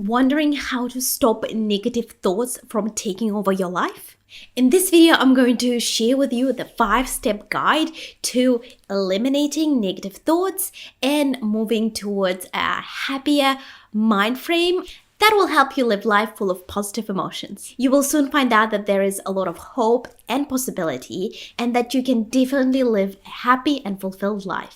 Wondering how to stop negative thoughts from taking over your life? In this video, I'm going to share with you the 5-step guide to eliminating negative thoughts and moving towards a happier mind frame that will help you live life full of positive emotions. You will soon find out that there is a lot of hope and possibility, and that you can definitely live a happy and fulfilled life.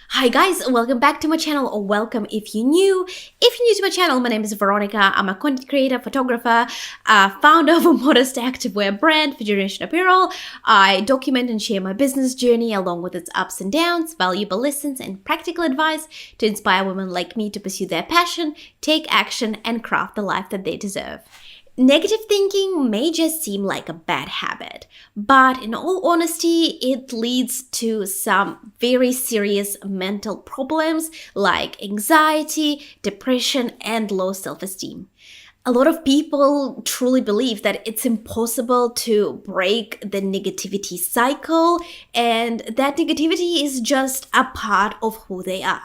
Hi guys, welcome back to my channel, or welcome if you're new. If you're new to my channel, my name is Veronica. I'm a content creator, photographer, founder of a modest activewear brand for Generation Apparel. I document and share my business journey along with its ups and downs, valuable lessons, and practical advice to inspire women like me to pursue their passion, take action, and craft the life that they deserve. Negative thinking may just seem like a bad habit, but in all honesty, it leads to some very serious mental problems like anxiety, depression, and low self-esteem. A lot of people truly believe that it's impossible to break the negativity cycle, and that negativity is just a part of who they are.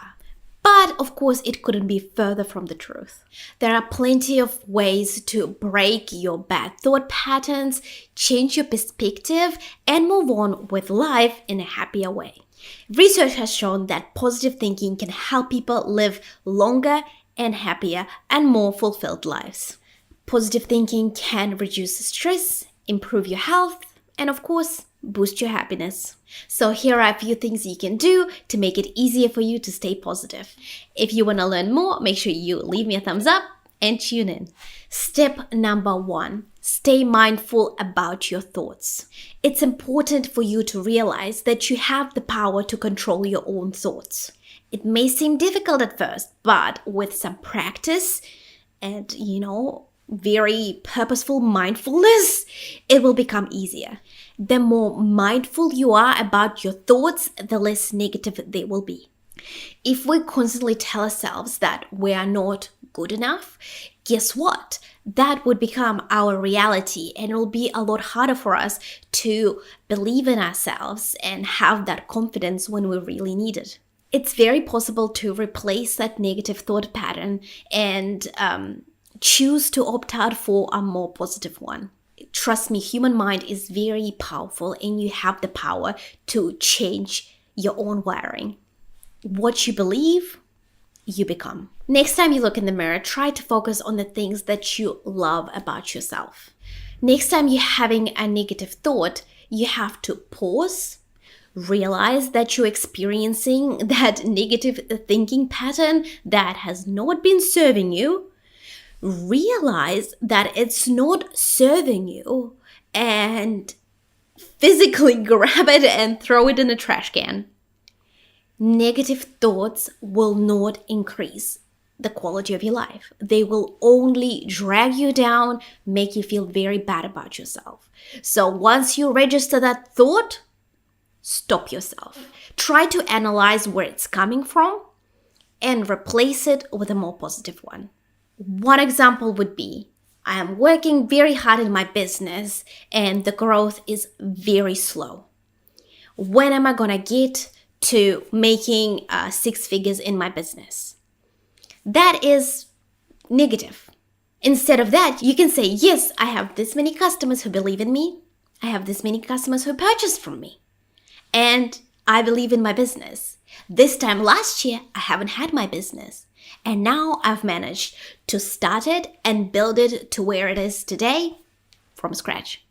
But of course, it couldn't be further from the truth. There are plenty of ways to break your bad thought patterns, change your perspective, and move on with life in a happier way. Research has shown that positive thinking can help people live longer and happier and more fulfilled lives. Positive thinking can reduce stress, improve your health, and of course, boost your happiness. So here are a few things you can do to make it easier for you to stay positive. If you want to learn more, make sure you leave me a thumbs up and tune in. Step number 1, stay mindful about your thoughts. It's important for you to realize that you have the power to control your own thoughts. It may seem difficult at first, but with some practice and, very purposeful mindfulness, it will become easier. The more mindful you are about your thoughts, the less negative they will be. If we constantly tell ourselves that we are not good enough, guess what? That would become our reality, and it will be a lot harder for us to believe in ourselves and have that confidence when we really need it. It's very possible to replace that negative thought pattern and choose to opt out for a more positive one. Trust me, human mind is very powerful, and you have the power to change your own wiring. What you believe, you become. Next time you look in the mirror, try to focus on the things that you love about yourself. Next time you're having a negative thought, you have to pause, realize that you're experiencing that negative thinking pattern that has not been serving you. Realize that it's not serving you, and physically grab it and throw it in a trash can. Negative thoughts will not increase the quality of your life. They will only drag you down, make you feel very bad about yourself. So once you register that thought, stop yourself. Try to analyze where it's coming from and replace it with a more positive one. One example would be, I am working very hard in my business and the growth is very slow. When am I going to get to making 6 figures in my business? That is negative. Instead of that, you can say, yes, I have this many customers who believe in me. I have this many customers who purchase from me. And I believe in my business. This time last year, I haven't had my business. And now I've managed to start it and build it to where it is today from scratch.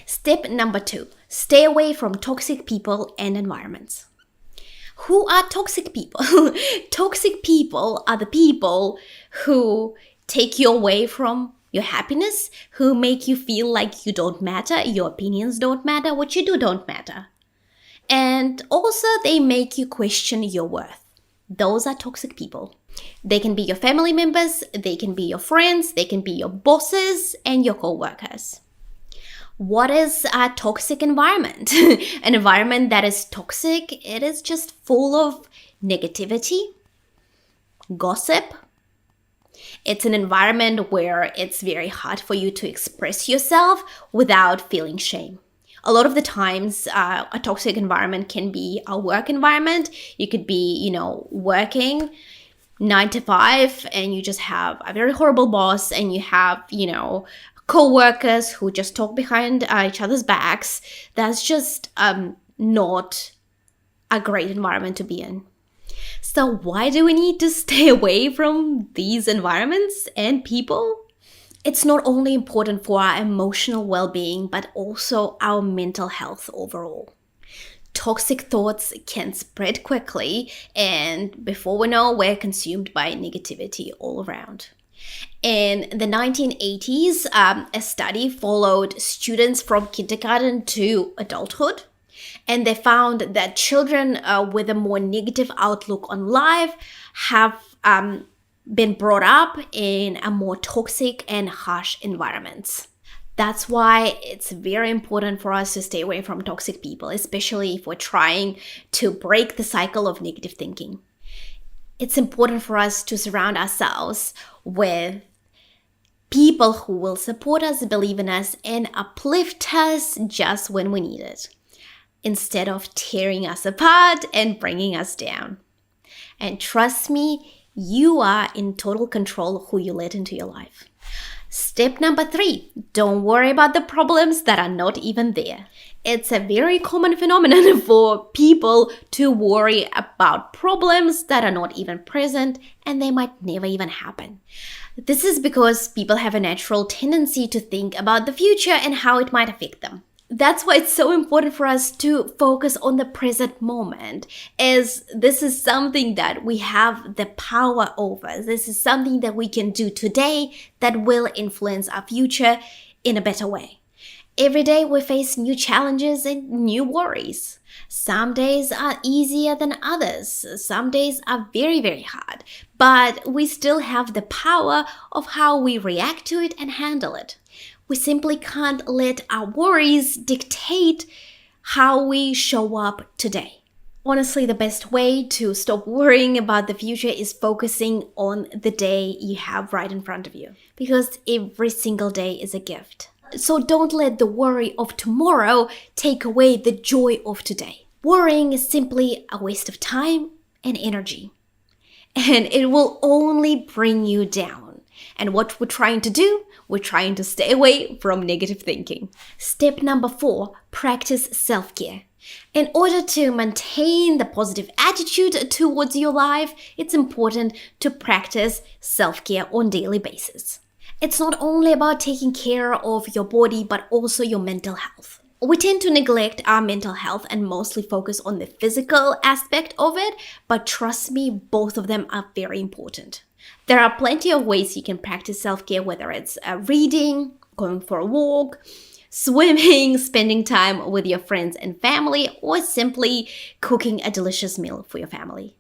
Step number 2, stay away from toxic people and environments. Who are toxic people? Toxic people are the people who take you away from your happiness, who make you feel like you don't matter, your opinions don't matter, what you do don't matter. And also they make you question your worth. Those are toxic people. They can be your family members, they can be your friends, they can be your bosses and your co-workers. What is a toxic environment? An environment that is toxic, it is just full of negativity, gossip. It's an environment where it's very hard for you to express yourself without feeling shame. A lot of the times, a toxic environment can be a work environment. You could be, working 9 to 5, and you just have a very horrible boss, and you have, co-workers who just talk behind each other's backs. That's just not a great environment to be in. So why do we need to stay away from these environments and people? It's not only important for our emotional well-being, but also our mental health overall. Toxic thoughts can spread quickly, and before we know, we're consumed by negativity all around. In the 1980s, a study followed students from kindergarten to adulthood, and they found that children with a more negative outlook on life have been brought up in a more toxic and harsh environments. That's why it's very important for us to stay away from toxic people, especially if we're trying to break the cycle of negative thinking. It's important for us to surround ourselves with people who will support us, believe in us, and uplift us just when we need it, instead of tearing us apart and bringing us down. And trust me, you are in total control of who you let into your life. Step number 3, don't worry about the problems that are not even there. It's a very common phenomenon for people to worry about problems that are not even present, and they might never even happen. This is because people have a natural tendency to think about the future and how it might affect them. That's why it's so important for us to focus on the present moment, as this is something that we have the power over. This is something that we can do today that will influence our future in a better way. Every day we face new challenges and new worries. Some days are easier than others. Some days are very, very hard. But we still have the power of how we react to it and handle it. We simply can't let our worries dictate how we show up today. Honestly, the best way to stop worrying about the future is focusing on the day you have right in front of you, because every single day is a gift. So don't let the worry of tomorrow take away the joy of today. Worrying is simply a waste of time and energy, and it will only bring you down. And what we're trying to do, we're trying to stay away from negative thinking. Step number 4, practice self-care. In order to maintain the positive attitude towards your life, it's important to practice self-care on a daily basis. It's not only about taking care of your body, but also your mental health. We tend to neglect our mental health and mostly focus on the physical aspect of it, but trust me, both of them are very important. There are plenty of ways you can practice self-care, whether it's reading, going for a walk, swimming, spending time with your friends and family, or simply cooking a delicious meal for your family.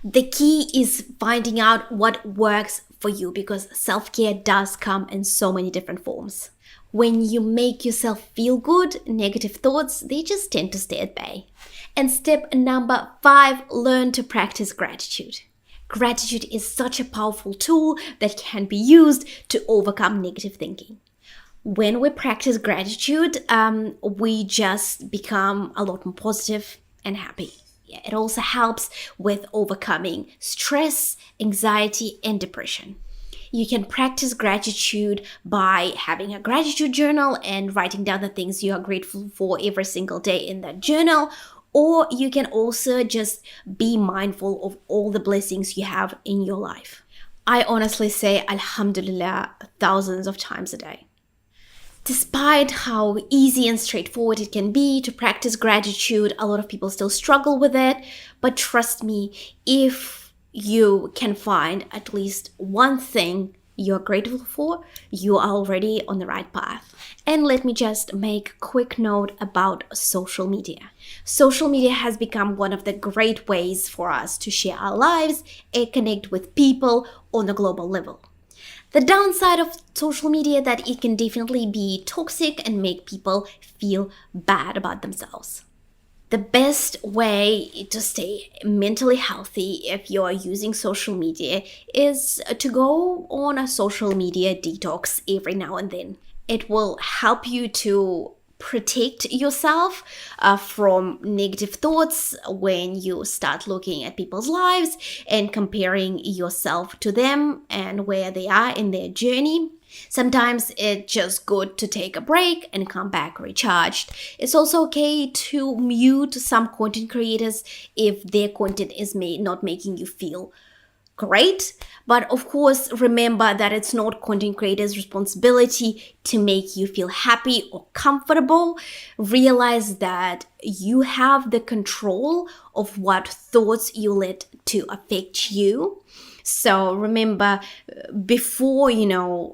The key is finding out what works for you, because self-care does come in so many different forms. When you make yourself feel good, negative thoughts, they just tend to stay at bay. And step number 5, learn to practice gratitude. Gratitude is such a powerful tool that can be used to overcome negative thinking. When we practice gratitude, we just become a lot more positive and happy. It also helps with overcoming stress, anxiety, and depression. You can practice gratitude by having a gratitude journal and writing down the things you are grateful for every single day in that journal. Or you can also just be mindful of all the blessings you have in your life. I honestly say Alhamdulillah thousands of times a day. Despite how easy and straightforward it can be to practice gratitude, a lot of people still struggle with it. But trust me, if you can find at least one thing you're grateful for, you are already on the right path. And let me just make a quick note about social media. Social media has become one of the great ways for us to share our lives and connect with people on a global level. The downside of social media is that it can definitely be toxic and make people feel bad about themselves. The best way to stay mentally healthy if you're using social media is to go on a social media detox every now and then. It will help you to protect yourself from negative thoughts when you start looking at people's lives and comparing yourself to them and where they are in their journey. Sometimes it's just good to take a break and come back recharged. It's also okay to mute some content creators if their content is not making you feel great. But of course, remember that it's not content creators' responsibility to make you feel happy or comfortable. Realize that you have the control of what thoughts you let to affect you. So remember, before,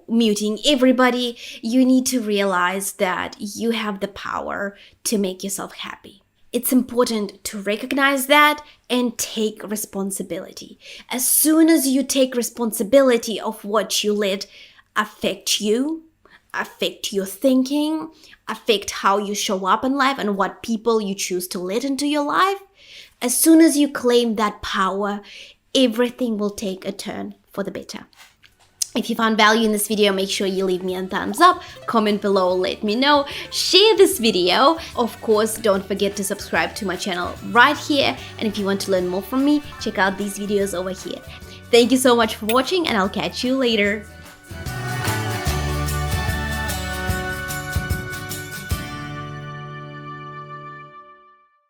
muting everybody, you need to realize that you have the power to make yourself happy. It's important to recognize that and take responsibility. As soon as you take responsibility of what you let affect you, affect your thinking, affect how you show up in life and what people you choose to let into your life, as soon as you claim that power, everything will take a turn for the better. If you found value in this video, make sure you leave me a thumbs up, comment below, let me know, share this video. Of course, don't forget to subscribe to my channel right here. And if you want to learn more from me, check out these videos over here. Thank you so much for watching, and I'll catch you later.